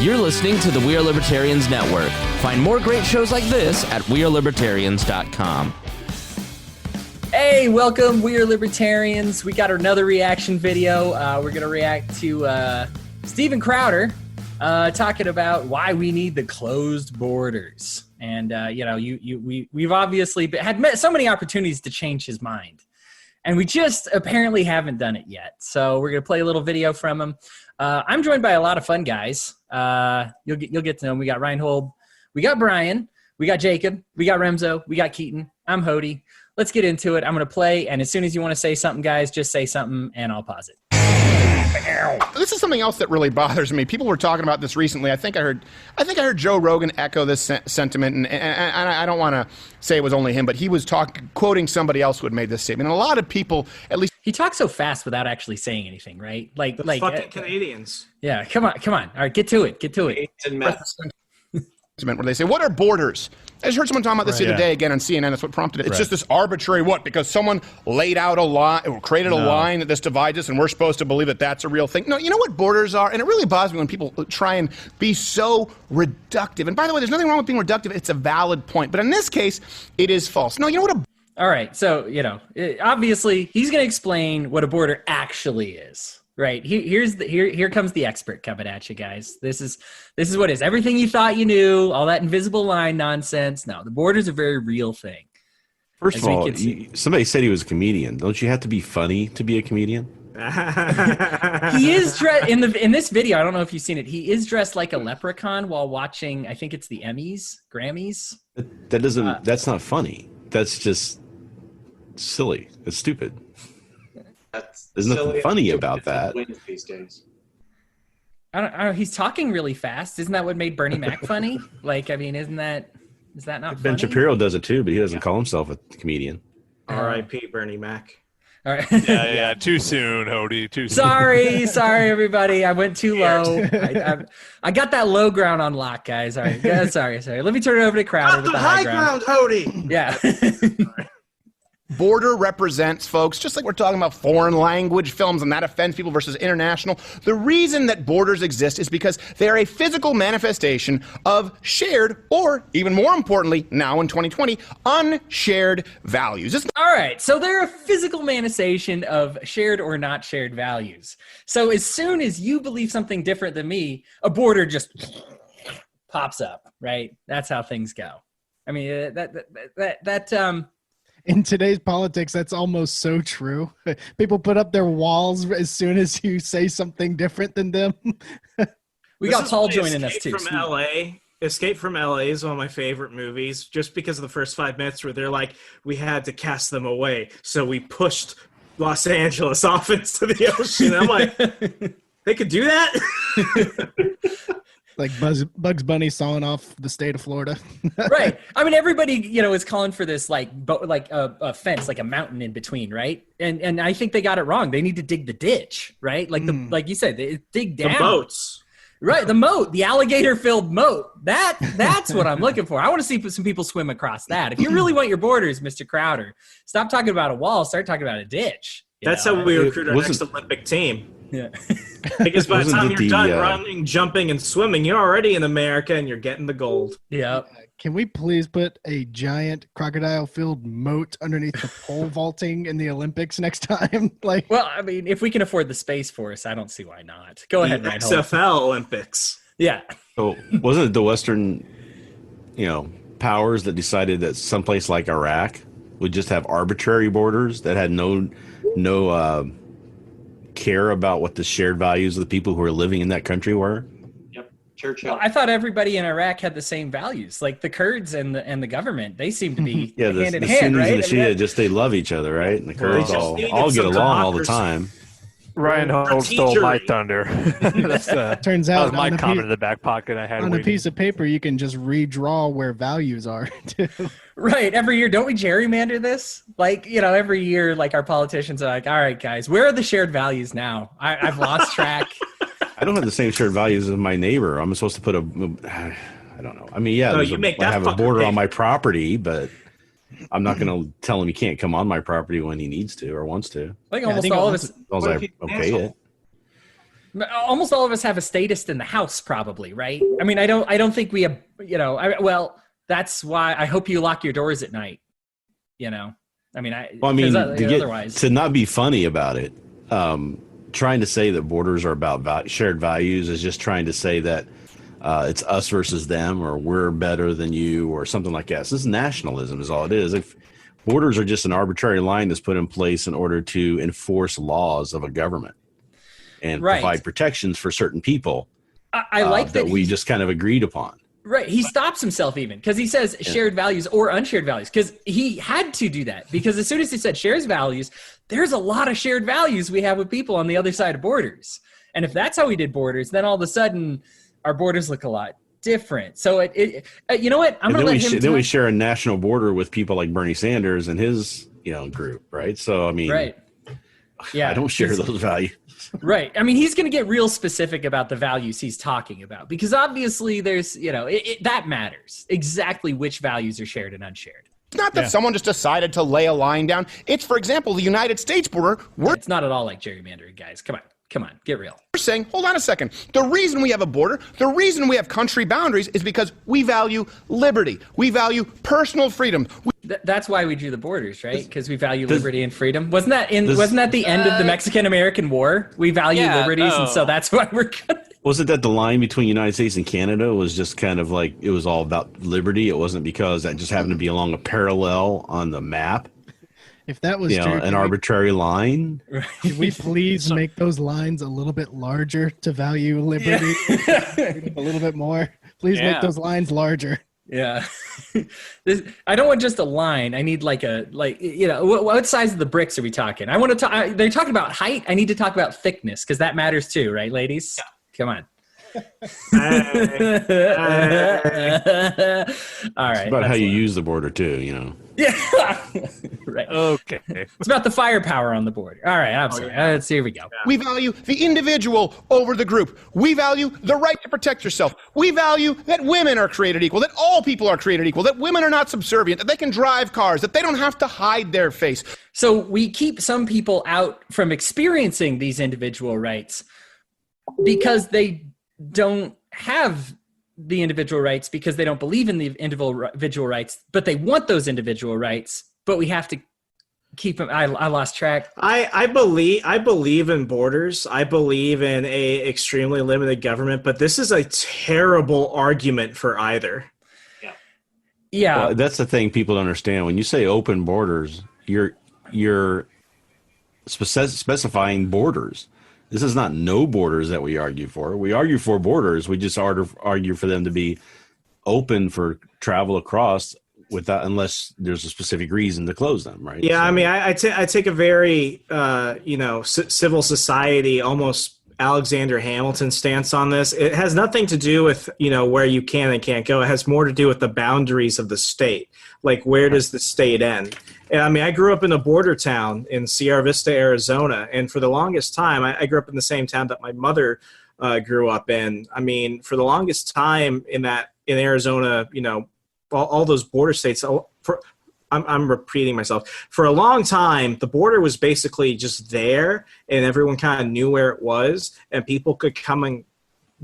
You're listening to the We Are Libertarians Network. Find more great shows like this at wearelibertarians.com. Hey, welcome, We Are Libertarians. We got another reaction video. We're going to react to Steven Crowder talking about why we need the closed borders. And, we've obviously had so many opportunities to change his mind. And we just apparently haven't done it yet. So we're going to play a little video from him. I'm joined by a lot of fun guys. You'll get to know them. We got Rhinehold. We got Brian. We got Jacob. We got Remso. We got Keaton. I'm Hodey. Let's get into it. I'm going to play, and as soon as you want to say something, guys, just say something, and I'll pause it. This is something else that really bothers me. People were talking about this recently. I think I heard Joe Rogan echo this sentiment, and I don't want to say it was only him, but he was quoting somebody else who had made this statement. And a lot of people, at least, he talks so fast without actually saying anything, right? Like fucking Canadians. Yeah, come on. All right, get to it. Where they say, what are borders? I just heard someone talking about this the other day again on CNN. That's what prompted it. It's just this arbitrary because someone laid out a line or created a line that this divides us and we're supposed to believe that that's a real thing. No, you know what borders are? And it really bothers me when people try and be so reductive. And by the way, there's nothing wrong with being reductive. It's a valid point. But in this case, it is false. No, you know what All right, so, obviously he's going to explain what a border actually is. Right. Here comes the expert coming at you guys. This is what it is. Everything you thought you knew, all that invisible line nonsense. No, the border's a very real thing. First of all, somebody said he was a comedian. Don't you have to be funny to be a comedian? He is dressed in this video. I don't know if you've seen it. He is dressed like a leprechaun while watching. I think it's the Grammys. That's not funny. That's just silly. It's stupid. There's nothing funny about that. These days. I don't know. He's talking really fast. Isn't that what made Bernie Mac funny? Is that not Ben funny? Shapiro does it too, but he doesn't call himself a comedian. R.I.P. Bernie Mac. All right. Yeah. Too soon, Hodey. Too soon. Sorry, everybody. I went too low. I got that low ground on lock, guys. All right. Yeah, sorry. Let me turn it over to Crowder with the high ground. Hodey. Yeah. border represents, folks, just like we're talking about foreign language films and that offends people versus international. The reason that borders exist is because they are a physical manifestation of shared, or even more importantly, now in 2020, unshared values. All right, so they're a physical manifestation of shared or not shared values. So as soon as you believe something different than me, a border just pops up, right? That's how things go. I mean, in today's politics, that's almost so true. People put up their walls as soon as you say something different than them. We got Paul joining us too. Escape from LA is one of my favorite movies, just because of the first 5 minutes where they're like, we had to cast them away, so we pushed Los Angeles off into the ocean. I'm like, they could do that? Like Bugs Bunny sawing off the state of Florida. Right. I mean, everybody, is calling for this like a fence, like a mountain in between, right? And I think they got it wrong. They need to dig the ditch, right? Like like you said, they dig down. The boats. Right, the moat, the alligator-filled moat. That's what I'm looking for. I want to see some people swim across that. If you really want your borders, Mr. Crowder, stop talking about a wall, start talking about a ditch. That's how we recruit our next Olympic team. Yeah. Because by the time you're done running, jumping, and swimming, you're already in America and you're getting the gold. Yeah. Can we please put a giant crocodile-filled moat underneath the pole vaulting in the Olympics next time? Well, I mean, if we can afford the Space Force, I don't see why not. Go ahead, Rhinehold. XFL Olympics. Yeah. So wasn't it the Western, powers that decided that someplace like Iraq would just have arbitrary borders that had no care about what the shared values of the people who are living in that country were? Yep. Churchill. Well, I thought everybody in Iraq had the same values. Like the Kurds and the government, they seem to be hand in hand, Sunnis right? and the Shia, they love each other, right? And the Kurds all get along all the time. Rhinehold stole my thunder. Turns out that was my comment in the back pocket I had. On a piece of paper, you can just redraw where values are. Right. Every year, don't we gerrymander this? Every year, our politicians are like, all right, guys, where are the shared values now? I've lost track. I don't have the same shared values as my neighbor. I'm supposed to put I don't know. I mean, yeah, I have a border on my property, but I'm not going to tell him he can't come on my property when he needs to or wants to. I think almost all of us. I okay it. Almost all of us have a statist in the house, probably, right? I mean, I don't think we have, well, that's why I hope you lock your doors at night, I mean, otherwise to not be funny about it, trying to say that borders are about shared values is just trying to say that it's us versus them, or we're better than you, or something like that. So this is nationalism is all it is. If borders are just an arbitrary line that's put in place in order to enforce laws of a government and provide protections for certain people. I like that we just kind of agreed upon. Right. He stops himself even because he says shared values or unshared values, because he had to do that, because as soon as he said shares values, there's a lot of shared values we have with people on the other side of borders. And if that's how we did borders, then all of a sudden our borders look a lot different. So you know what? I'm going to let him. Then we share a national border with people like Bernie Sanders and his group, right? So I mean, right. Yeah, I don't share those values. Right. I mean, he's going to get real specific about the values he's talking about, because obviously there's, that matters exactly which values are shared and unshared. It's not that someone just decided to lay a line down. It's, for example, the United States border. It's not at all like gerrymandering, guys. Come on, get real. We're saying, hold on a second. The reason we have a border, the reason we have country boundaries is because we value liberty. We value personal freedom. That's why we drew the borders, right? Because we value liberty and freedom. Wasn't that the end of the Mexican-American War? We value liberties, and so that's why we're gonna... Wasn't that the line between the United States and Canada was just kind of like it was all about liberty? It wasn't because that just happened to be along a parallel on the map. If that was true, an arbitrary line. Could we please make those lines a little bit larger to value liberty? A little bit more. Please make those lines larger. Yeah. I don't want just a line. I need what size of the bricks are we talking? I want to talk. They're talking about height. I need to talk about thickness, because that matters too, right, ladies? Yeah. Come on. All right. It's about how you use the border too, Yeah. Right. Okay. It's about the firepower on the border. All right. I'm sorry. Here we go. Yeah. We value the individual over the group. We value the right to protect yourself. We value that women are created equal, that all people are created equal, that women are not subservient, that they can drive cars, that they don't have to hide their face. So we keep some people out from experiencing these individual rights because they don't have the individual rights, because they don't believe in the individual rights, but they want those individual rights, but we have to keep them. I lost track. I believe in borders. I believe in a extremely limited government, but this is a terrible argument for either. Yeah. Well, that's the thing people don't understand. When you say open borders, you're specifying borders. This is not no borders that we argue for. We argue for borders. We just argue for them to be open for travel across unless there's a specific reason to close them, right? Yeah, so, I mean, I take a very, civil society, almost Alexander Hamilton stance on this. It has nothing to do with, where you can and can't go. It has more to do with the boundaries of the state. Like, where does the state end? And I mean, I grew up in a border town in Sierra Vista, Arizona. And for the longest time, I grew up in the same town that my mother grew up in. I mean, for the longest time in Arizona, all those border states, I'm repeating myself. For a long time, the border was basically just there, and everyone kind of knew where it was, and people could come and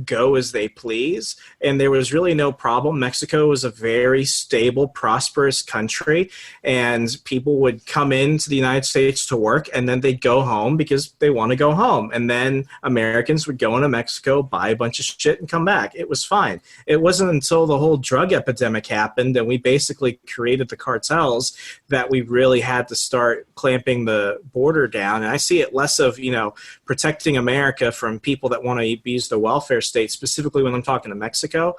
go as they please, and there was really no problem. Mexico was a very stable, prosperous country, and people would come into the United States to work, and then they'd go home because they want to go home. And then Americans would go into Mexico, buy a bunch of shit, and come back. It was fine. It wasn't until the whole drug epidemic happened and we basically created the cartels that we really had to start clamping the border down. And I see it less of, protecting America from people that want to abuse the welfare state, specifically when I'm talking to Mexico.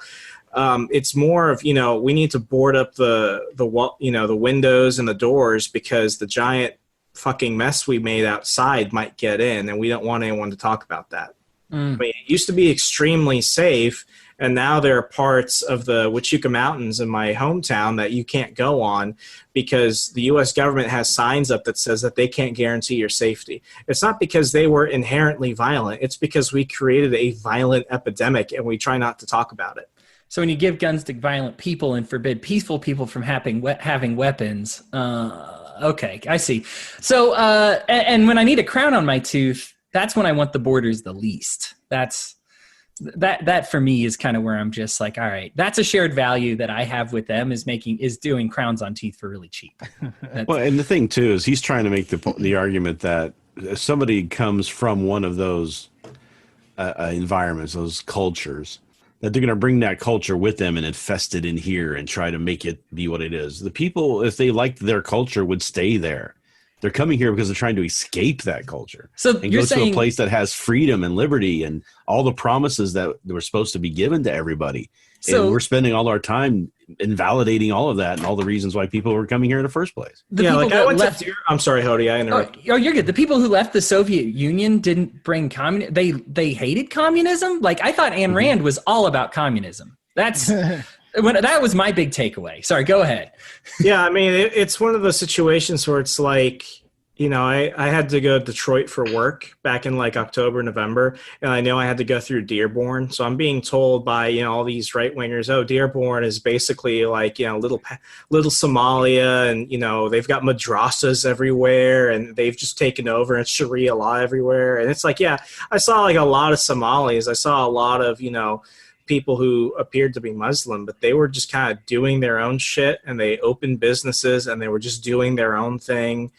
It's more of, we need to board up the windows and the doors, because the giant fucking mess we made outside might get in, and we don't want anyone to talk about that. I mean, it used to be extremely safe, and now there are parts of the Huachuca Mountains in my hometown that you can't go on because the U.S. government has signs up that says that they can't guarantee your safety. It's not because they were inherently violent. It's because we created a violent epidemic, and we try not to talk about it. So when you give guns to violent people and forbid peaceful people from having weapons, okay, I see. So, and when I need a crown on my tooth, that's when I want the borders the least. that for me is kind of where I'm just like, all right, that's a shared value that I have with them is doing crowns on teeth for really cheap. Well, and the thing too is he's trying to make the argument that if somebody comes from one of those environments, those cultures, that they're going to bring that culture with them and infest it in here and try to make it be what it is. The people, if they liked their culture, would stay there. They're coming here because they're trying to escape that culture and go to a place that has freedom and liberty and all the promises that were supposed to be given to everybody. So, and we're spending all our time invalidating all of that and all the reasons why people were coming here in the first place. I'm sorry, Hodey, I interrupted. Oh, you're good. The people who left the Soviet Union didn't bring communism. They hated communism. Like, I thought Ayn Rand was all about communism. That was my big takeaway. Sorry, go ahead. Yeah, I mean, it's one of those situations where it's like, you know, I had to go to Detroit for work back in like October, November, and I know I had to go through Dearborn. So I'm being told by, you know, all these right wingers, oh, Dearborn is basically like, you know, little Somalia, and, you know, they've got madrasas everywhere and they've just taken over and Sharia law everywhere. And it's like, yeah, I saw like a lot of Somalis. I saw a lot of, you know, people who appeared to be Muslim, but they were just kind of doing their own shit, and they opened businesses and they were just doing their own thing.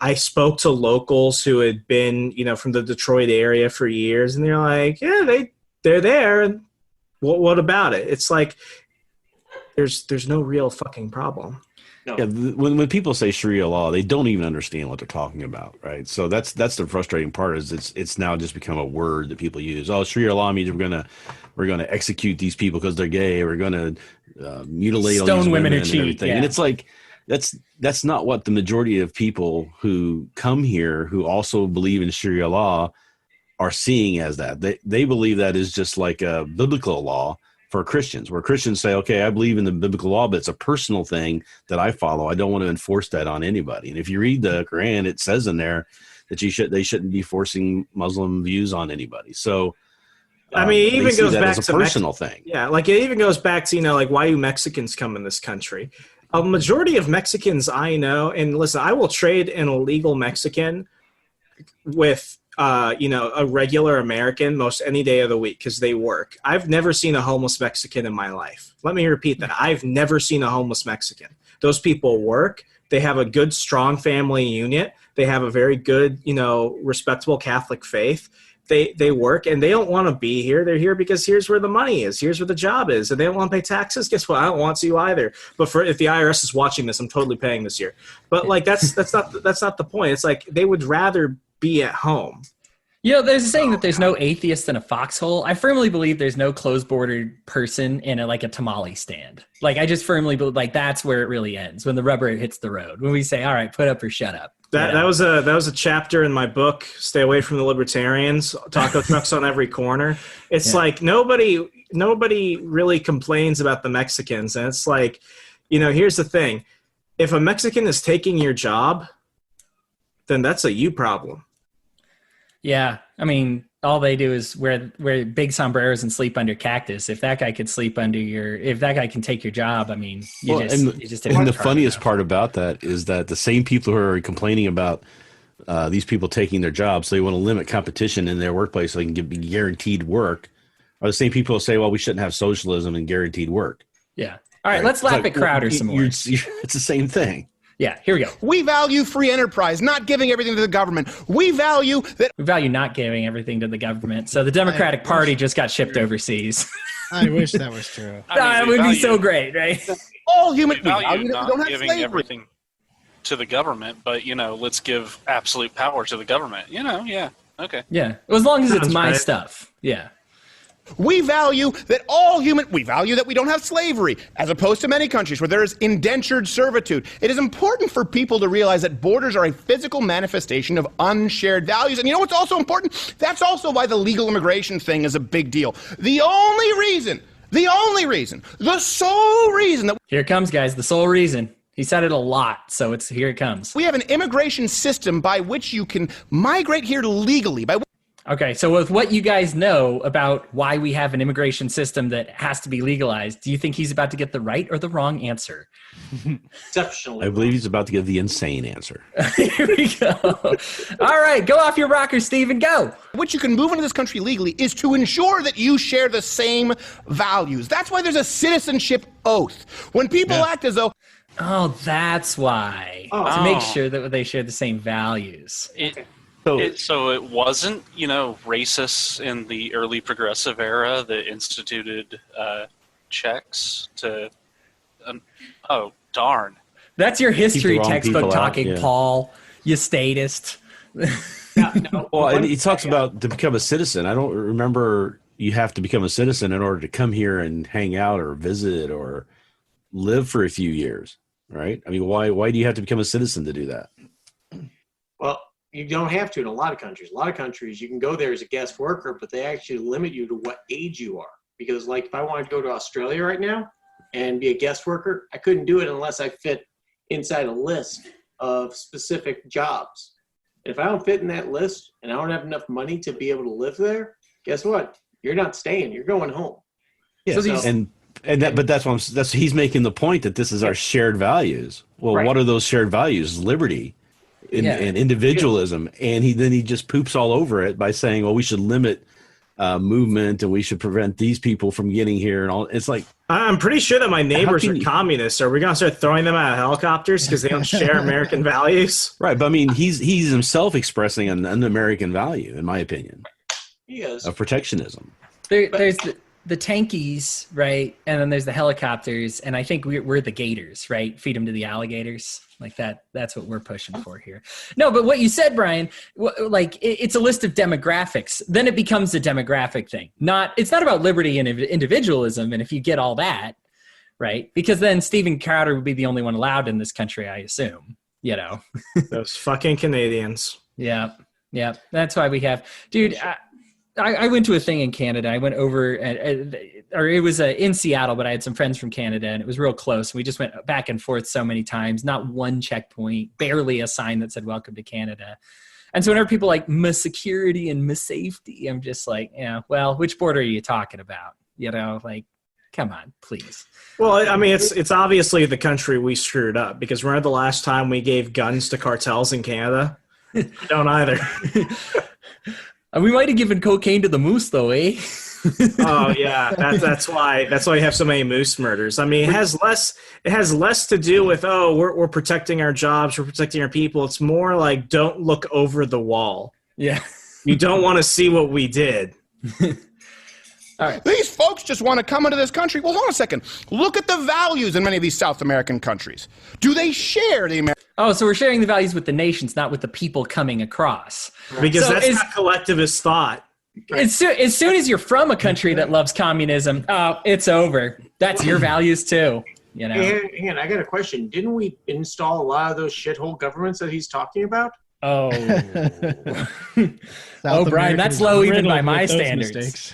I spoke to locals who had been, you know, from the Detroit area for years, and they're like, yeah, they're there. And what about it? It's like, there's no real fucking problem. No. Yeah, when people say Sharia law, they don't even understand what they're talking about, right? So that's the frustrating part. Is it's now just become a word that people use. Oh, Sharia law means we're gonna execute these people because they're gay. We're gonna mutilate all these women and everything. Yeah. And it's like that's not what the majority of people who come here who also believe in Sharia law are seeing as that. They believe that is just like a biblical law for Christians, where Christians say, okay, I believe in the biblical law, but it's a personal thing that I follow. I don't want to enforce that on anybody. And if you read the Quran, it says in there that they shouldn't be forcing Muslim views on anybody. So, I mean, it even goes back to a personal thing. Yeah, like it even goes back to, you know, like why do Mexicans come in this country? A majority of Mexicans I know, and listen, I will trade an illegal Mexican with you know, a regular American most any day of the week because they work. I've never seen a homeless Mexican in my life. Let me repeat that. I've never seen a homeless Mexican. Those people work. They have a good, strong family unit. They have a very good, you know, respectable Catholic faith. They work, and they don't want to be here. They're here because here's where the money is. Here's where the job is. And they don't want to pay taxes. Guess what? I don't want to either. But if the IRS is watching this, I'm totally paying this year. But like that's not the point. It's like they would rather be at home. You know, there's a saying that there's no atheist in a foxhole. I firmly believe there's no closed-bordered person in a tamale stand. Like, I just firmly believe, like, that's where it really ends, when the rubber hits the road. When we say, all right, put up or shut up. That was a chapter in my book, Stay Away from the Libertarians, taco trucks on every corner. It's like nobody really complains about the Mexicans. And it's like, you know, here's the thing. If a Mexican is taking your job, then that's a you problem. Yeah, I mean, all they do is wear big sombreros and sleep under cactus. If that guy could if that guy can take your job, I mean, you just. And the funniest part about that is that the same people who are complaining about these people taking their jobs, so they want to limit competition in their workplace so they can be guaranteed work, are the same people who say, well, we shouldn't have socialism and guaranteed work. Yeah. All right, let's laugh at Crowder some more. It's the same thing. Yeah, here we go. We value free enterprise, not giving everything to the government. We value not giving everything to the government. So the Democratic Party just got shipped overseas. I wish that was true. It would be so great, right? All human value not giving everything to the government, but, you know, let's give absolute power to the government. You know, yeah, okay. Yeah, as long as it's my stuff. Yeah. We value that we don't have slavery, as opposed to many countries where there is indentured servitude. It is important for people to realize that borders are a physical manifestation of unshared values. And you know what's also important? That's also why the legal immigration thing is a big deal. The sole reason that... Here it comes, guys, the sole reason. He said it a lot, so here it comes. We have an immigration system by which you can migrate here legally, Okay, so with what you guys know about why we have an immigration system that has to be legalized, do you think he's about to get the right or the wrong answer? Exceptionally. I believe he's about to give the insane answer. Here we go. All right, go off your rocker, Steven, go. What you can move into this country legally is to ensure that you share the same values. That's why there's a citizenship oath. When people act as though... Oh, that's why. To make sure that they share the same values. So it wasn't, racists in the early progressive era that instituted checks to. Oh darn! That's your history textbook talking, out, Paul. You statist. Well, and he talks about to become a citizen. I don't remember you have to become a citizen in order to come here and hang out or visit or live for a few years, right? I mean, why do you have to become a citizen to do that? Well, you don't have to in a lot of countries. A lot of countries, you can go there as a guest worker, but they actually limit you to what age you are. Because, like, if I wanted to go to Australia right now and be a guest worker, I couldn't do it unless I fit inside a list of specific jobs. If I don't fit in that list and I don't have enough money to be able to live there, guess what? You're not staying. You're going home. Yeah, but that's he's making the point that this is our shared values. Well, what are those shared values? Liberty. And individualism, and he just poops all over it by saying, well, we should limit movement and we should prevent these people from getting here and all. It's like, I'm pretty sure that my neighbors are communists. Are we going to start throwing them out of helicopters because they don't share American values? Right, but I mean, he's himself expressing an un-American value, in my opinion. He is. Of protectionism. There's the tankies, right? And then there's the helicopters, and I think we're the gators, right? Feed them to the alligators. Like that's what we're pushing for here. No, but what you said, Brian, like it's a list of demographics. Then it becomes a demographic thing. It's not about liberty and individualism. And if you get all that, right? Because then Steven Crowder would be the only one allowed in this country, I assume, Those fucking Canadians. Yeah. That's why we have, dude, I went to a thing in Canada. I went over, or it was in Seattle, but I had some friends from Canada, and it was real close. We just went back and forth so many times, not one checkpoint, barely a sign that said "Welcome to Canada." And so whenever people like "my security" and "my safety," I'm just like, well, which border are you talking about? Like, come on, please. Well, I mean, it's obviously the country we screwed up, because remember the last time we gave guns to cartels in Canada? I don't either. We might have given cocaine to the moose, though, eh? Oh yeah, that's why you have so many moose murders. I mean, it has less to do with we're protecting our jobs, we're protecting our people. It's more like don't look over the wall. Yeah, you don't want to see what we did. All right. These folks just want to come into this country. Well, hold on a second. Look at the values in many of these South American countries. Do they share the American? Oh, so we're sharing the values with the nations, not with the people coming across. Because that's not collectivist thought. As soon as you're from a country that loves communism, it's over. That's your values too. Hang on, I got a question. Didn't we install a lot of those shithole governments that he's talking about? Oh, Brian, that's low even by my standards.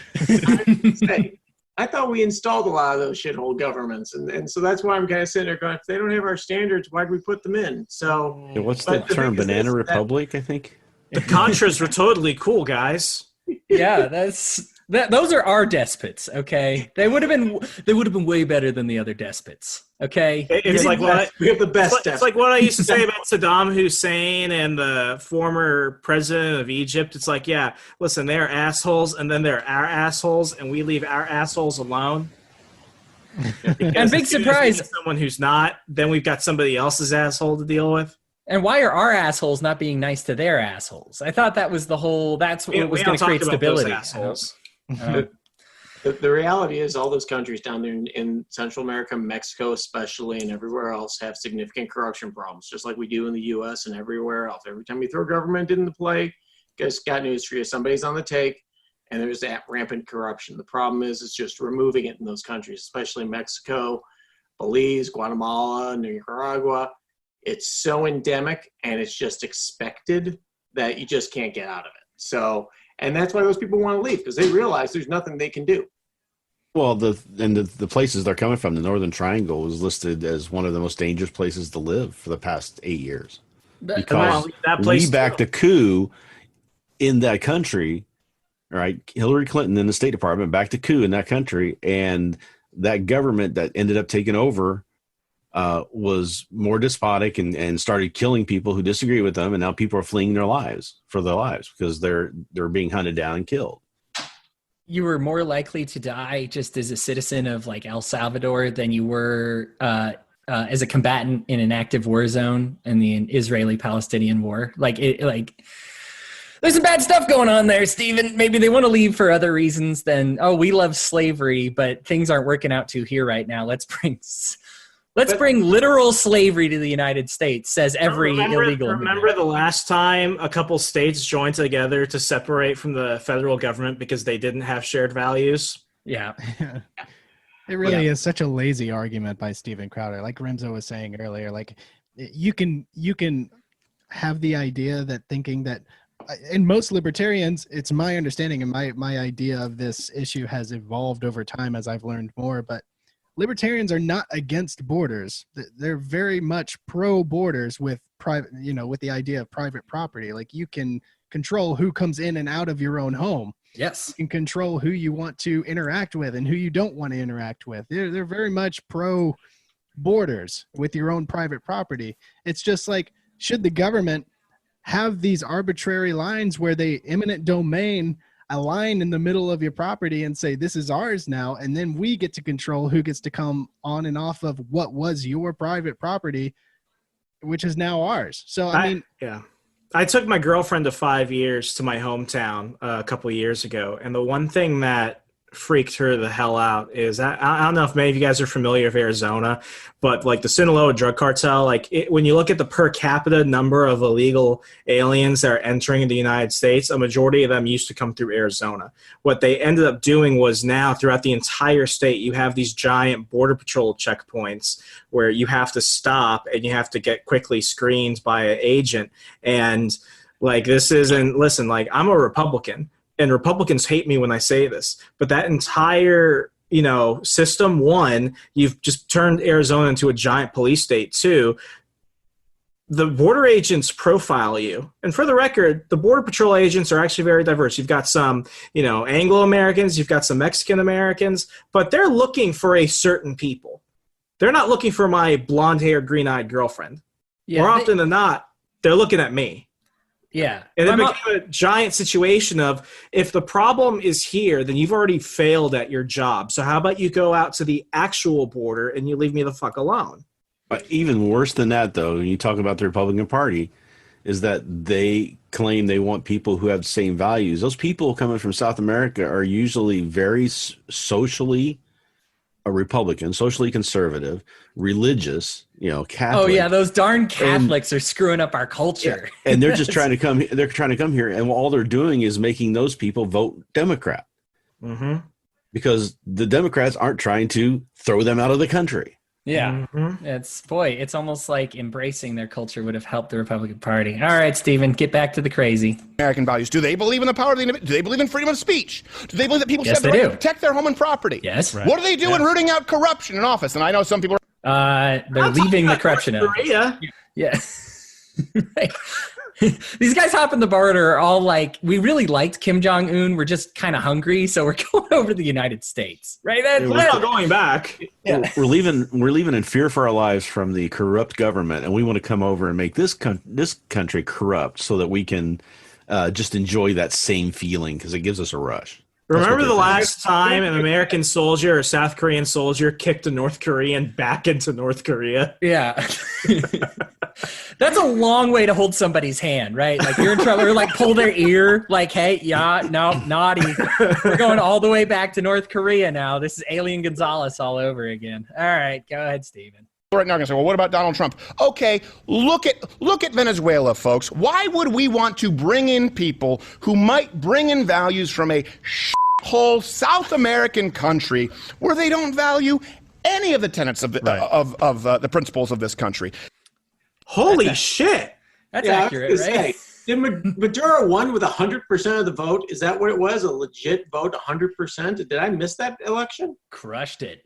I thought we installed a lot of those shithole governments, and so that's why I'm kind of sitting there going, if they don't have our standards, why'd we put them in? So, what's the term? Banana Republic, I think. The Contras were totally cool, guys. Yeah, those are our despots. Okay, they would have been way better than the other despots. Okay, it's like we have the best. It's like what I used to say about Saddam Hussein and the former president of Egypt. It's like, yeah, listen, they're assholes, and then they're our assholes, and we leave our assholes alone. And big surprise, someone who's not, then we've got somebody else's asshole to deal with. And why are our assholes not being nice to their assholes? I thought that was that's what was going to create stability. Assholes. The reality is all those countries down there in Central America, Mexico especially, and everywhere else have significant corruption problems, just like we do in the U.S. and everywhere else. Every time you throw government into play, guys, got news for you. Somebody's on the take, and there's that rampant corruption. The problem is it's just removing it in those countries, especially Mexico, Belize, Guatemala, Nicaragua. It's so endemic, and it's just expected that you just can't get out of it. So, and that's why those people want to leave, because they realize there's nothing they can do. Well, the places they're coming from, the Northern Triangle, was listed as one of the most dangerous places to live for the past 8 years. Because we backed a coup in that country right? Hillary Clinton in the State Department backed a coup in that country, and that government that ended up taking over was more despotic and started killing people who disagree with them, and now people are fleeing their lives because they're being hunted down and killed. You were more likely to die just as a citizen of like El Salvador than you were as a combatant in an active war zone in the Israeli-Palestinian war. There's some bad stuff going on there, Stephen. Maybe they want to leave for other reasons than, oh, we love slavery, but things aren't working out too here right now. Let's bring literal slavery to the United States, says every illegal. Remember the last time a couple states joined together to separate from the federal government because they didn't have shared values? Yeah. It really is such a lazy argument by Steven Crowder. Like Remso was saying earlier, like you can have the idea that thinking that, and most libertarians, it's my understanding and my idea of this issue has evolved over time as I've learned more, but libertarians are not against borders. They're very much pro borders with private, with the idea of private property. Like you can control who comes in and out of your own home. Yes. You can control who you want to interact with and who you don't want to interact with. They're very much pro borders with your own private property. It's just like, should the government have these arbitrary lines where they eminent domain a line in the middle of your property and say, this is ours now, and then we get to control who gets to come on and off of what was your private property, which is now ours. So, I took my girlfriend of 5 years to my hometown a couple of years ago, and the one thing that freaked her the hell out is I don't know if many of you guys are familiar with Arizona, but like the Sinaloa drug cartel, when you look at the per capita number of illegal aliens that are entering the United States, a majority of them used to come through Arizona. What they ended up doing was now throughout the entire state, you have these giant border patrol checkpoints where you have to stop and you have to get quickly screened by an agent. And I'm a Republican. And Republicans hate me when I say this, but that entire, system, one, you've just turned Arizona into a giant police state. Two, the border agents profile you. And for the record, the Border Patrol agents are actually very diverse. You've got some, Anglo-Americans, you've got some Mexican-Americans, but they're looking for a certain people. They're not looking for my blonde-haired, green-eyed girlfriend. Yeah, More often than not, they're looking at me. Yeah. And it became a giant situation of, if the problem is here, then you've already failed at your job. So how about you go out to the actual border and you leave me the fuck alone? But even worse than that, though, when you talk about the Republican Party, is that they claim they want people who have the same values. Those people coming from South America are usually very socially Republican, socially conservative, religious, Catholic. Oh yeah, those darn Catholics are screwing up our culture. Yeah. And they're just trying to come. They're trying to come here, and all they're doing is making those people vote Democrat. Mm-hmm. Because the Democrats aren't trying to throw them out of the country. Yeah, it's almost like embracing their culture would have helped the Republican Party. All right, Stephen, get back to the crazy. American values. Do they believe in the power of the individual? Do they believe in freedom of speech? Do they believe that people should have the right to protect their home and proproperty? Yes. Right. What do they do in rooting out corruption in office? And I know some people they're leaving the corruption out. Yeah. Right. These guys hopping the border are all like, we really liked Kim Jong-un. We're just kind of hungry, so we're going over to the United States, right? We're not going back. Yeah. We're leaving in fear for our lives from the corrupt government, and we want to come over and make this country corrupt so that we can just enjoy that same feeling because it gives us a rush. Remember the last time an American soldier or South Korean soldier kicked a North Korean back into North Korea? Yeah. That's a long way to hold somebody's hand, right? Like you're in trouble, or like pull their ear, like, hey, naughty. We're going all the way back to North Korea now. This is Alien Gonzalez all over again. All right, go ahead, Stephen. Right now, I'm going to say, well, what about Donald Trump? Okay, look at Venezuela, folks. Why would we want to bring in people who might bring in values from a whole South American country where they don't value any of the tenets of the principles of this country? Holy shit! That's accurate, right? Did Maduro won with 100% of the vote? Is that what it was? A legit vote, 100%? Did I miss that election? Crushed it.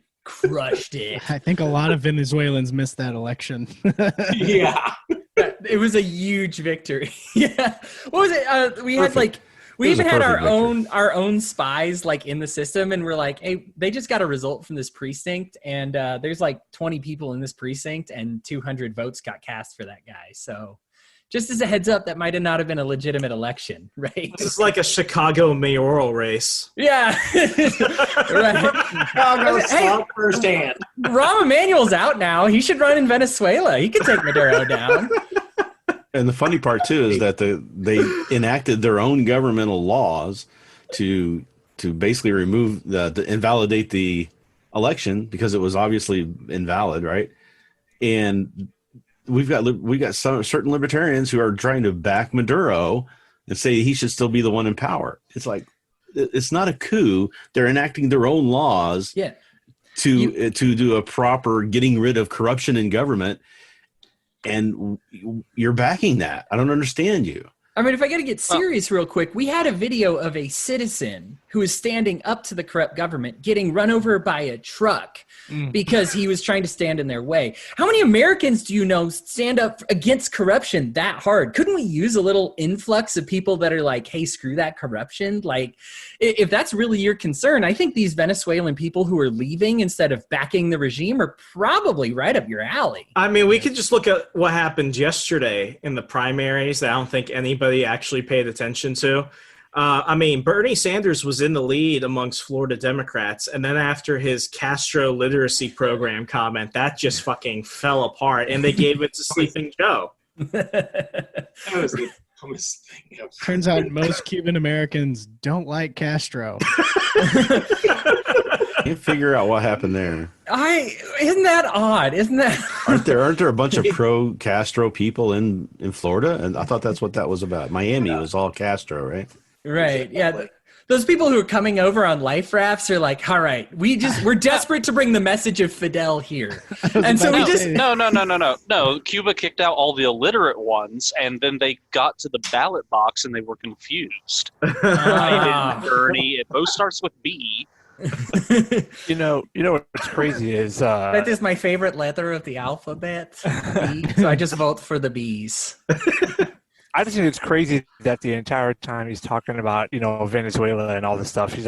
I think a lot of Venezuelans missed that election. Yeah. It was a huge victory. Yeah. What was it? We had We even had our own spies like in the system, and we're like, hey, they just got a result from this precinct, and there's like 20 people in this precinct, and 200 votes got cast for that guy. So just as a heads up, that might have not have been a legitimate election, right? This is like a Chicago mayoral race. Yeah. Chicago saw firsthand. Rahm Emanuel's out now. He should run in Venezuela. He could take Maduro down. And the funny part too is that they enacted their own governmental laws to basically remove to invalidate the election because it was obviously invalid, right? And we've got some certain libertarians who are trying to back Maduro and say he should still be the one in power. It's like it's not a coup. They're enacting their own laws to do a proper getting rid of corruption in government. And you're backing that. I don't understand you. I mean, if I got to get serious real quick, we had a video of a citizen who was standing up to the corrupt government getting run over by a truck because he was trying to stand in their way. How many Americans do you know stand up against corruption that hard? Couldn't we use a little influx of people that are like, hey, screw that corruption? Like, if that's really your concern, I think these Venezuelan people who are leaving instead of backing the regime are probably right up your alley. I mean, we could just look at what happened yesterday in the primaries that I don't think anybody actually paid attention to. I mean, Bernie Sanders was in the lead amongst Florida Democrats, and then after his Castro literacy program comment, that just fucking fell apart, and they gave it to Sleeping Joe. That was the dumbest thing ever. Turns out most Cuban Americans don't like Castro. Can't figure out what happened there. Isn't that odd? Isn't that? Aren't there a bunch of pro Castro people in Florida? And I thought that's what that was about. Miami was all Castro, right? Right. Yeah. Those people who are coming over on life rafts are like, all right, we're desperate to bring the message of Fidel here. And so we just No. Cuba kicked out all the illiterate ones, and then they got to the ballot box and they were confused. Biden, Bernie, it both starts with B. You know what's crazy is that is my favorite letter of the alphabet. B, so I just vote for the B's. I just think it's crazy that the entire time he's talking about, Venezuela and all this stuff,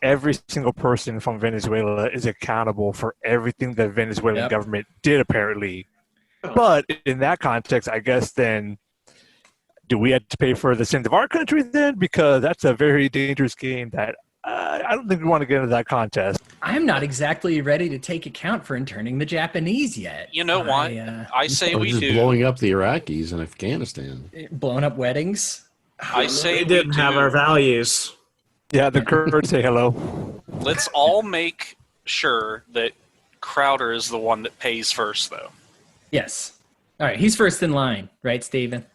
every single person from Venezuela is accountable for everything the Venezuelan government did, apparently. But in that context, I guess then, do we have to pay for the sins of our country then? Because that's a very dangerous game that I don't think we want to get into that contest. I'm not exactly ready to take account for interning the Japanese yet. You know what? I say we do. Blowing up the Iraqis in Afghanistan. Blowing up weddings. I say we didn't have our values. Yeah, the Kurds say hello. Let's all make sure that Crowder is the one that pays first, though. Yes. All right, he's first in line, right, Stephen?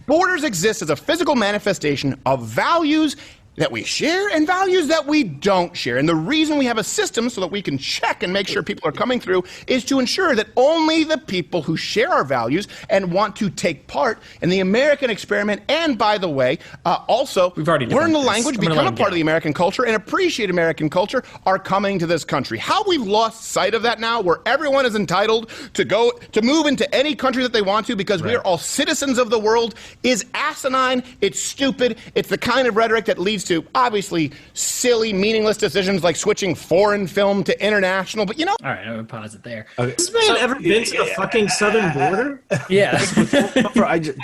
Borders exist as a physical manifestation of values that we share and values that we don't share. And the reason we have a system so that we can check and make sure people are coming through is to ensure that only the people who share our values and want to take part in the American experiment, and by the way, also we've already learn the language, become a part of the American culture, and appreciate American culture, are coming to this country. How we've lost sight of that now, where everyone is entitled to move into any country that they want to because we are all citizens of the world, is asinine, it's stupid, it's the kind of rhetoric that leads to obviously silly, meaningless decisions like switching foreign film to international. But all right, I'm gonna pause it there. Okay. Has this man ever been to the fucking southern border? Yeah.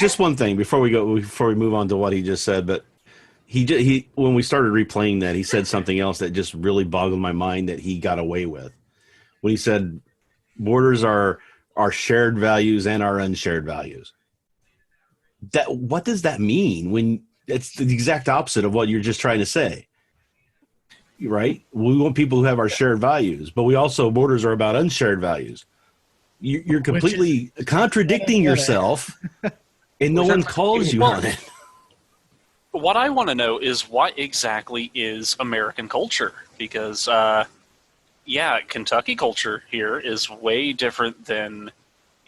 Just one thing before we move on to what he just said, but he when we started replaying that, he said something else that just really boggled my mind that he got away with. When he said borders are our shared values and our unshared values. What does that mean when it's the exact opposite of what you're just trying to say, right? We want people who have our shared values, but we also, borders are about unshared values. You're completely contradicting yourself, and no one calls you on it. What I want to know is what exactly is American culture? Because, Kentucky culture here is way different than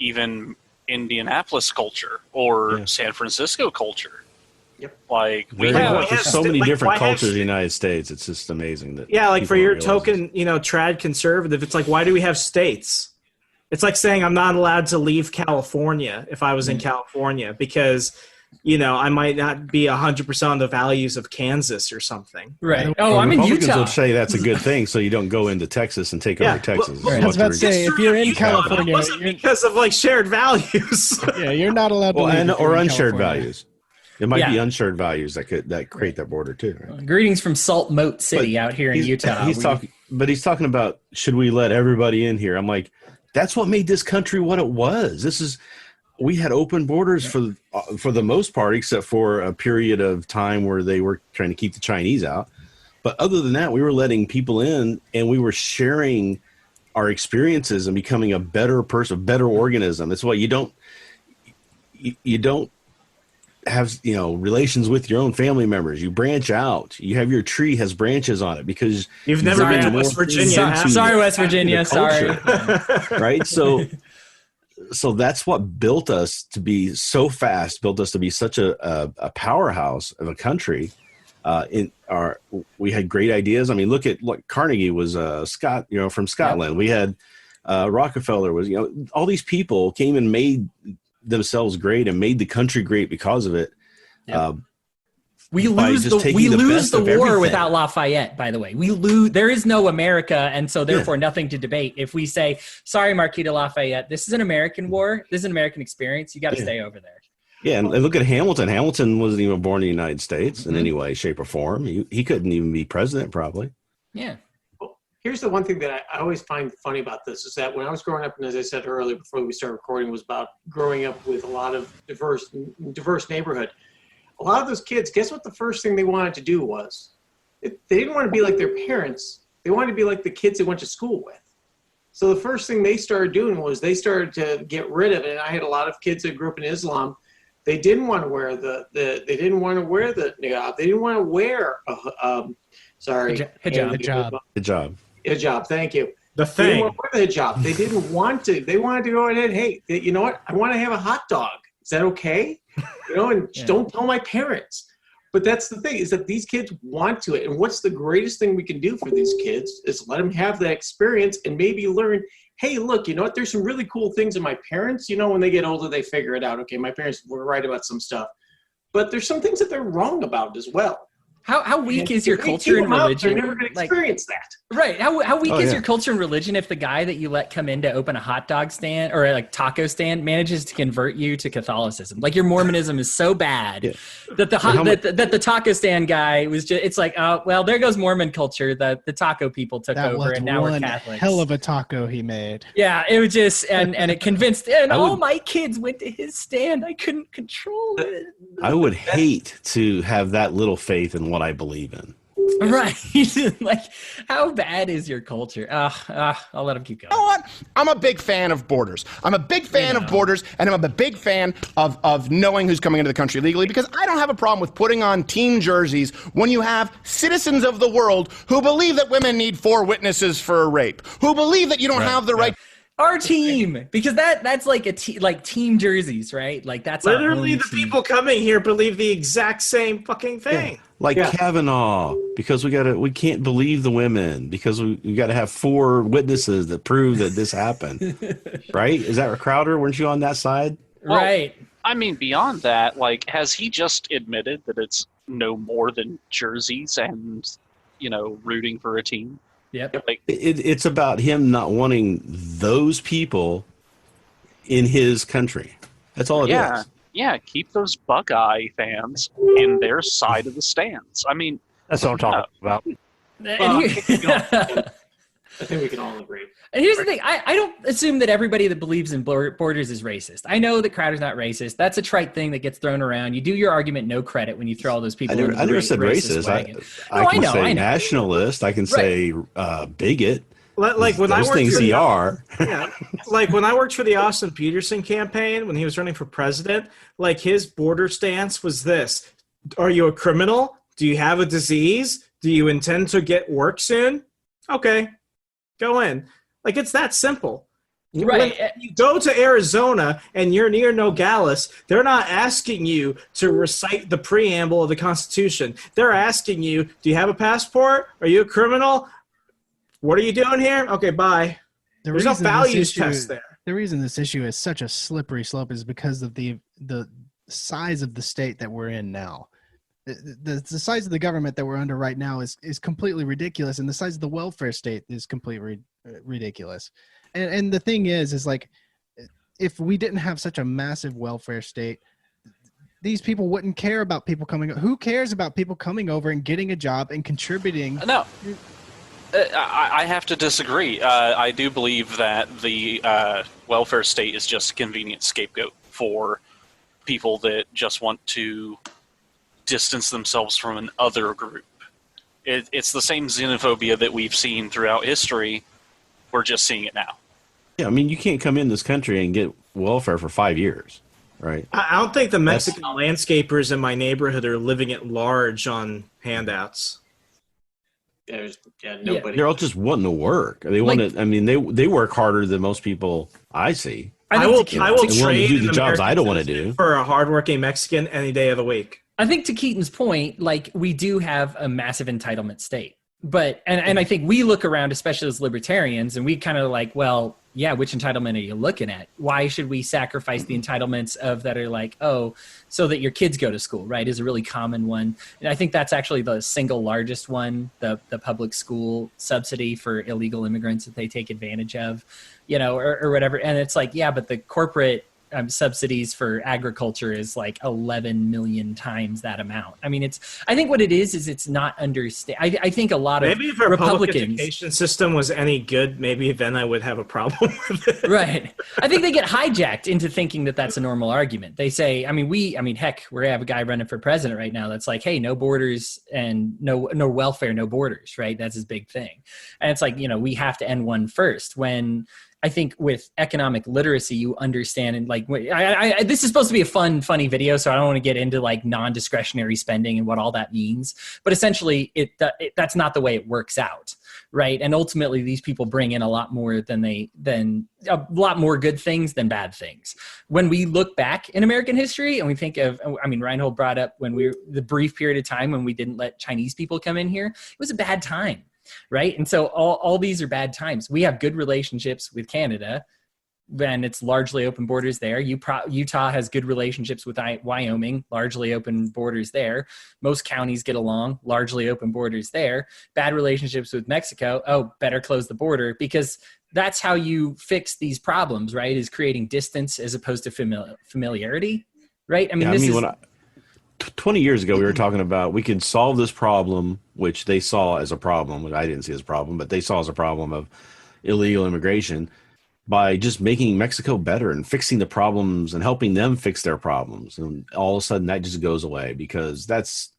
even Indianapolis culture or San Francisco culture. Yep. Like there's so many different cultures in the United States. It's just amazing that for your token, trad conservative, it's like, why do we have states? It's like saying I'm not allowed to leave California if I was in California because I might not be 100% on the values of Kansas or something. Right. Oh, I'm in Republicans Utah. will say that's a good thing, so you don't go into Texas and take over Texas. I was about to say, if you're in California, because of like shared values. Yeah, you're not allowed to leave or unshared values. It might be Yeah. unshared values that create that border too. Right? Greetings from Salt Moat City out here in Utah. He's talking about, should we let everybody in here? I'm like, that's what made this country what it was. We had open borders for the most part, except for a period of time where they were trying to keep the Chinese out. But other than that, we were letting people in, and we were sharing our experiences and becoming a better person, a better organism. That's why you don't have relations with your own family members. You branch out. You have your tree has branches on it because you've never been to West Virginia. Sorry, West Virginia. Sorry. Right. So that's what built us to be so fast. Built us to be such a powerhouse of a country. We had great ideas. I mean, look at what Carnegie was. Scott, from Scotland. Yep. We had Rockefeller was. All these people came and made themselves great and made the country great because of it. Yep. We lose the war without Lafayette, by the way. There is no America, and so therefore nothing to debate. If we say, sorry, Marquis de Lafayette, this is an American war, this is an American experience, you got to stay over there. Yeah, and look at Hamilton. Hamilton wasn't even born in the United States in any way, shape, or form. He couldn't even be president, probably. Yeah. Well, here's the one thing that I always find funny about this is that when I was growing up, and as I said earlier before we started recording, was about growing up with a lot of diverse neighborhood. A lot of those kids, guess what the first thing they wanted to do was? They didn't want to be like their parents. They wanted to be like the kids they went to school with. So the first thing they started doing was they started to get rid of it. And I had a lot of kids that grew up in Islam. They didn't want to wear the niqab. They didn't want to wear hijab. Thank you. The thing. They didn't want to wear the hijab. They didn't want to. They wanted to go ahead. Hey, you know what? I want to have a hot dog. Is that okay? And don't tell my parents. But that's the thing, is that these kids want to it. And what's the greatest thing we can do for these kids is let them have that experience and maybe learn, hey, look, you know what? There's some really cool things in my parents. When they get older, they figure it out. Okay, my parents were right about some stuff. But there's some things that they're wrong about as well. How weak is your culture and religion? They're never going to experience that. Right. How weak is your culture and religion if the guy that you let come in to open a hot dog stand or like taco stand manages to convert you to Catholicism? Like your Mormonism is so bad that the taco stand guy was just, it's like, oh, well, there goes Mormon culture. The taco people took over and now we're Catholics. Hell of a taco he made. Yeah, it was just, and it convinced, and all my kids went to his stand. I couldn't control it. I would hate to have that little faith in what I believe in. Right. Like, how bad is your culture? I'll let him keep going. You know what? I'm a big fan of borders. I'm a big fan of borders, and I'm a big fan of knowing who's coming into the country legally, because I don't have a problem with putting on team jerseys when you have citizens of the world who believe that women need 4 witnesses for a rape, who believe that you don't have the right... Our team, because that's like like team jerseys, right? Like that's literally the people coming here believe the exact same fucking thing. Yeah. Like Kavanaugh, because we can't believe the women because we got to have 4 witnesses that prove that this happened, right? Is that Crowder? Weren't you on that side? Well, right. I mean, beyond that, like, has he just admitted that it's no more than jerseys and rooting for a team? Yep. Like, it's about him not wanting those people in his country. That's all it is. Yeah, keep those Buckeye fans in their side of the stands. I mean, that's what I'm talking about. I think we can all agree. And here's the thing. I don't assume that everybody that believes in borders is racist. I know that Crowder's not racist. That's a trite thing that gets thrown around. You do your argument no credit when you throw all those people in the I never said racist. I can say nationalist. I can say bigot. Like when those things he are. Yeah. Like when I worked for the Austin Peterson campaign, when he was running for president, like his border stance was this: are you a criminal? Do you have a disease? Do you intend to get work soon? Okay, go in. Like, it's that simple. Right. When you go to Arizona and you're near Nogales, they're not asking you to recite the preamble of the Constitution. They're asking you, do you have a passport? Are you a criminal? What are you doing here? Okay, bye. There's no values test there. The reason this issue is such a slippery slope is because of the size of the state that we're in now. The size of the government that we're under right now is completely ridiculous, and the size of the welfare state is completely ridiculous. And the thing is like, if we didn't have such a massive welfare state, these people wouldn't care about people coming. Who cares about people coming over and getting a job and contributing? No, I have to disagree. I do believe that the welfare state is just a convenient scapegoat for people that just want to distance themselves from an other group. It's the same xenophobia that we've seen throughout history. We're just seeing it now. Yeah, I mean, you can't come in this country and get welfare for 5 years, right? I don't think the Mexican landscapers in my neighborhood are living at large on handouts. Nobody. They're all just wanting to work. They want to. I mean, they work harder than most people I see. I will they trade do the jobs I don't want to do for a hardworking Mexican any day of the week. I think to Keaton's point, like, we do have a massive entitlement state. But, and I think we look around, especially as libertarians, and we kind of like, well, yeah, which entitlement are you looking at? Why should we sacrifice the entitlements of that are like, oh, so that your kids go to school, right, is a really common one. And I think that's actually the single largest one, the public school subsidy for illegal immigrants that they take advantage of, you know, or whatever. And it's like, yeah, but the corporate subsidies for agriculture is like 11 million times that amount. I mean, I think what it is it's not understand. I think a lot of maybe if our Republicans public education system was any good, maybe then I would have a problem with it. Right. I think they get hijacked into thinking that that's a normal argument. They say, heck, we have a guy running for president right now that's like, hey, no borders and no welfare, no borders, right? That's his big thing. And it's like, you know, we have to end one first. When I think with economic literacy, you understand, and like, this is supposed to be a funny video, so I don't want to get into like non-discretionary spending and what all that means. But essentially, that's not the way it works out, right? And ultimately, these people bring in a lot more than a lot more good things than bad things. When we look back in American history and we think of, I mean, Rhinehold brought up the brief period of time when we didn't let Chinese people come in here. It was a bad time. Right. And so all these are bad times. We have good relationships with Canada, and it's largely open borders there. Utah has good relationships with Wyoming, largely open borders there. Most counties get along, largely open borders there. Bad relationships with Mexico. Oh, better close the border, because that's how you fix these problems, right? Is creating distance as opposed to familiarity, right? I mean, 20 years ago, we were talking about we could solve this problem, which they saw as a problem, which I didn't see as a problem, but they saw as a problem of illegal immigration, by just making Mexico better and fixing the problems and helping them fix their problems. And all of a sudden that just goes away because that's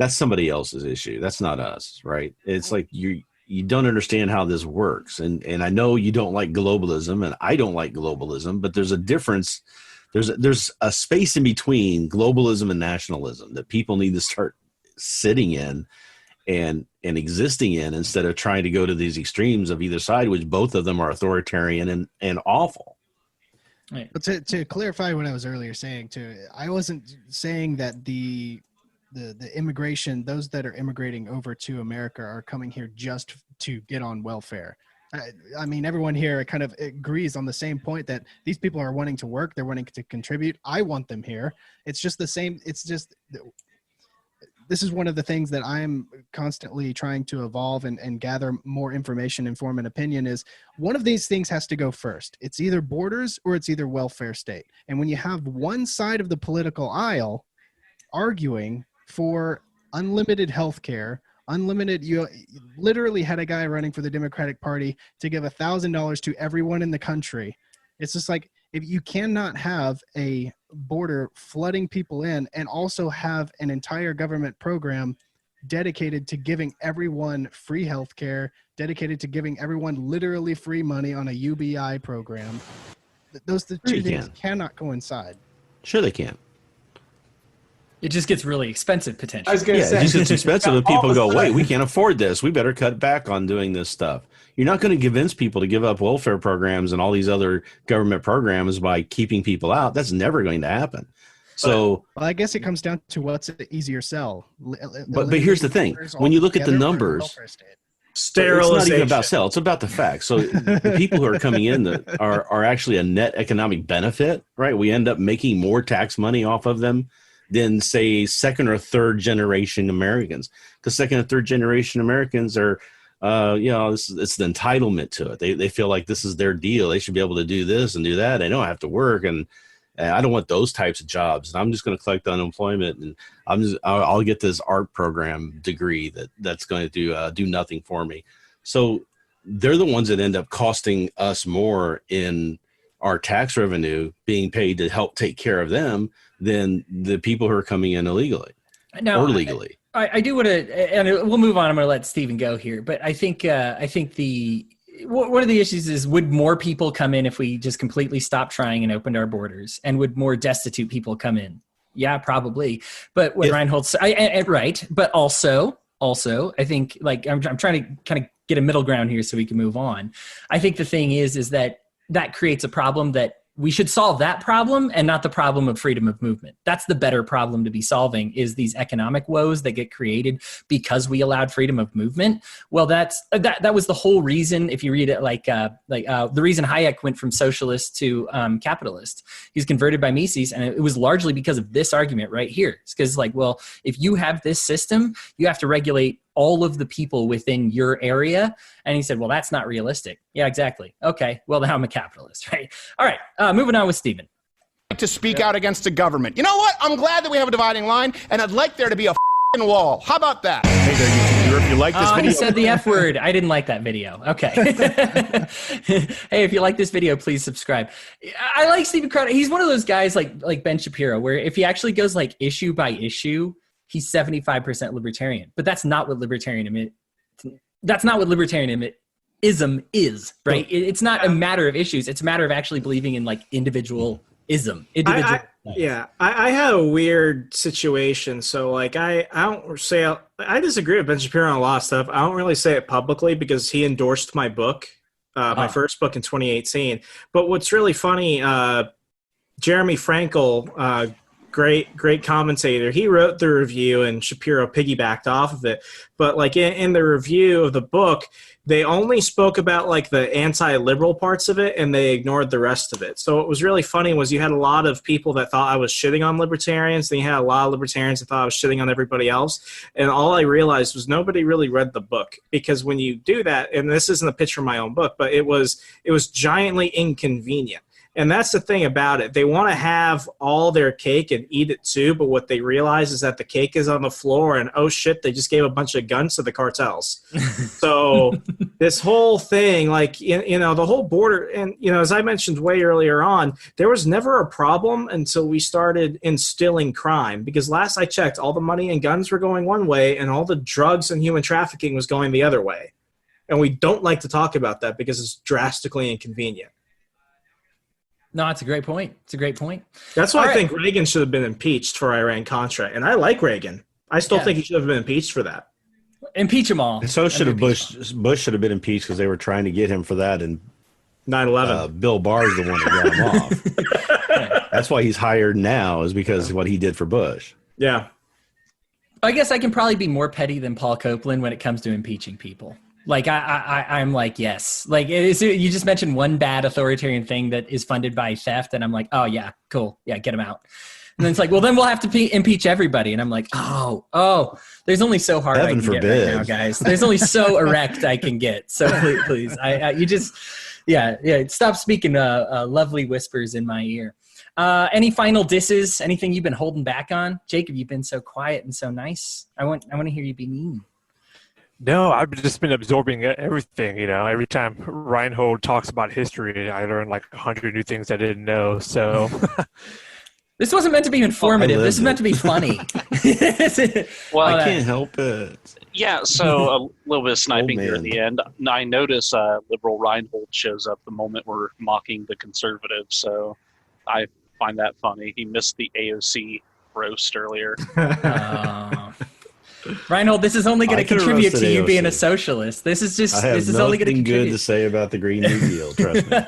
somebody else's issue. That's not us, right? It's like you don't understand how this works. And I know you don't like globalism, and I don't like globalism, but there's a difference. There's a space in between globalism and nationalism that people need to start sitting in and existing in, instead of trying to go to these extremes of either side, which both of them are authoritarian and awful. Right. But to clarify what I was earlier saying too, I wasn't saying that the immigration, those that are immigrating over to America are coming here just to get on welfare. I mean, everyone here kind of agrees on the same point that these people are wanting to work. They're wanting to contribute. I want them here. It's just the same. It's just, this is one of the things that I'm constantly trying to evolve and gather more information and form an opinion is one of these things has to go first. It's either borders or it's either welfare state. And when you have one side of the political aisle arguing for unlimited health care, you literally had a guy running for the Democratic Party to give $1,000 to everyone in the country. It's just like, if you cannot have a border flooding people in and also have an entire government program dedicated to giving everyone free health care, dedicated to giving everyone literally free money on a UBI program, those two things cannot coincide. Sure they can. It just gets really expensive potentially. I was going to say. It just gets expensive and people go, wait, we can't afford this. We better cut back on doing this stuff. You're not going to convince people to give up welfare programs and all these other government programs by keeping people out. That's never going to happen. So, well, I guess it comes down to what's an easier sell. But here's the thing. When you look at the numbers, Sterilization. It's not even about sell. It's about the facts. So the people who are coming in that are actually a net economic benefit, right? We end up making more tax money off of them than, say, second or third generation Americans. Because second or third generation Americans are, it's the entitlement to it. They feel like this is their deal. They should be able to do this and do that. They don't have to work. And I don't want those types of jobs. And I'm just going to collect unemployment, and I'll get this art program degree that's going to do nothing for me. So they're the ones that end up costing us more in our tax revenue being paid to help take care of them than the people who are coming in illegally or legally. I do want to, and we'll move on. I'm going to let Stephen go here, but I think one of the issues is, would more people come in if we just completely stopped trying and opened our borders? And would more destitute people come in? Yeah, probably. But what Rhinehold said, right. But also, I think, like, I'm trying to kind of get a middle ground here so we can move on. I think the thing is that creates a problem that we should solve, that problem, and not the problem of freedom of movement. That's the better problem to be solving, is these economic woes that get created because we allowed freedom of movement. Well, that was the whole reason. If you read it, the reason Hayek went from socialist to capitalist, he's converted by Mises, and it was largely because of this argument right here. It's because, if you have this system, you have to regulate all of the people within your area. And he said, well, that's not realistic. Yeah, exactly. Okay, well, now I'm a capitalist, right? All right, moving on with Stephen. To speak out against the government. You know what? I'm glad that we have a dividing line, and I'd like there to be a wall. How about that? Hey there, YouTuber. If you like this video. He said the F word. I didn't like that video. Okay. Hey, if you like this video, please subscribe. I like Stephen Crowder. He's one of those guys like Ben Shapiro, where if he actually goes issue by issue, he's 75% libertarian. But that's not what libertarianism is, right? It's not a matter of issues. It's a matter of actually believing in individualism. I had a weird situation. So I don't say, I disagree with Ben Shapiro on a lot of stuff. I don't really say it publicly because he endorsed my book, my first book in 2018. But what's really funny, Jeremy Frankel, great commentator, he wrote the review and Shapiro piggybacked off of it. But in the review of the book, they only spoke about the anti-liberal parts of it, and they ignored the rest of it. So what was really funny was you had a lot of people that thought I was shitting on libertarians, then you had a lot of libertarians that thought I was shitting on everybody else. And all I realized was nobody really read the book, because when you do that, and this isn't a pitch from my own book, but it was giantly inconvenient. And that's the thing about it. They want to have all their cake and eat it too, but what they realize is that the cake is on the floor, and oh shit, they just gave a bunch of guns to the cartels. So this whole thing, the whole border, and as I mentioned way earlier on, there was never a problem until we started instilling crime. Because last I checked, all the money and guns were going one way, and all the drugs and human trafficking was going the other way. And we don't like to talk about that because it's drastically inconvenient. No, it's a great point. That's why I think Reagan should have been impeached for Iran-Contra. And I like Reagan. I still think he should have been impeached for that. Impeach them all. And so should have Bush. Bush should have been impeached because they were trying to get him for that. And 9/11. Bill Barr's the one that got him off. That's why he's hired now, is because of what he did for Bush. Yeah. I guess I can probably be more petty than Paul Copeland when it comes to impeaching people. I'm yes. You just mentioned one bad authoritarian thing that is funded by theft, and I'm like, oh yeah, cool, yeah, get him out. And then it's well, then we'll have to impeach everybody, and I'm like, oh, there's only so hard I can get right now, guys. There's only so erect I can get. So please, you just, stop speaking lovely whispers in my ear. Any final disses? Anything you've been holding back on, Jacob? You've been so quiet and so nice. I want to hear you be mean. No, I've just been absorbing everything. Every time Rhinehold talks about history, I learn 100 new things I didn't know. So this wasn't meant to be informative. This is meant to be funny. Well, I can't help it. Yeah, so a little bit of sniping here at the end. I notice liberal Rhinehold shows up the moment we're mocking the conservatives, so I find that funny. He missed the AOC roast earlier. Rhinehold, this is only going to contribute to you being a socialist. This is only going to contribute. Good to say about the Green New Deal, trust me.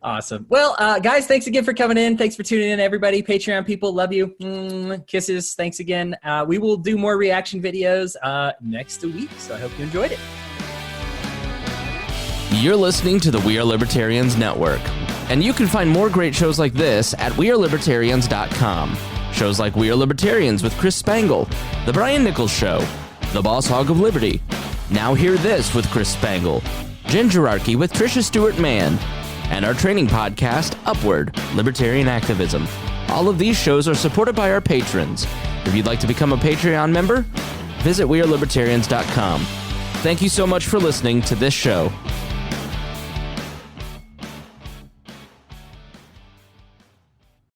Awesome. Well, guys, thanks again for coming in. Thanks for tuning in, everybody. Patreon people, love you. Kisses. Thanks again. We will do more reaction videos next week, so I hope you enjoyed it. You're listening to the We Are Libertarians Network, and you can find more great shows like this at wearelibertarians.com. Shows like We Are Libertarians with Chris Spangle, The Brian Nichols Show, The Boss Hog of Liberty, Now Hear This with Chris Spangle, Gingerarchy with Tricia Stewart-Mann, and our training podcast, Upward, Libertarian Activism. All of these shows are supported by our patrons. If you'd like to become a Patreon member, visit wearelibertarians.com. Thank you so much for listening to this show.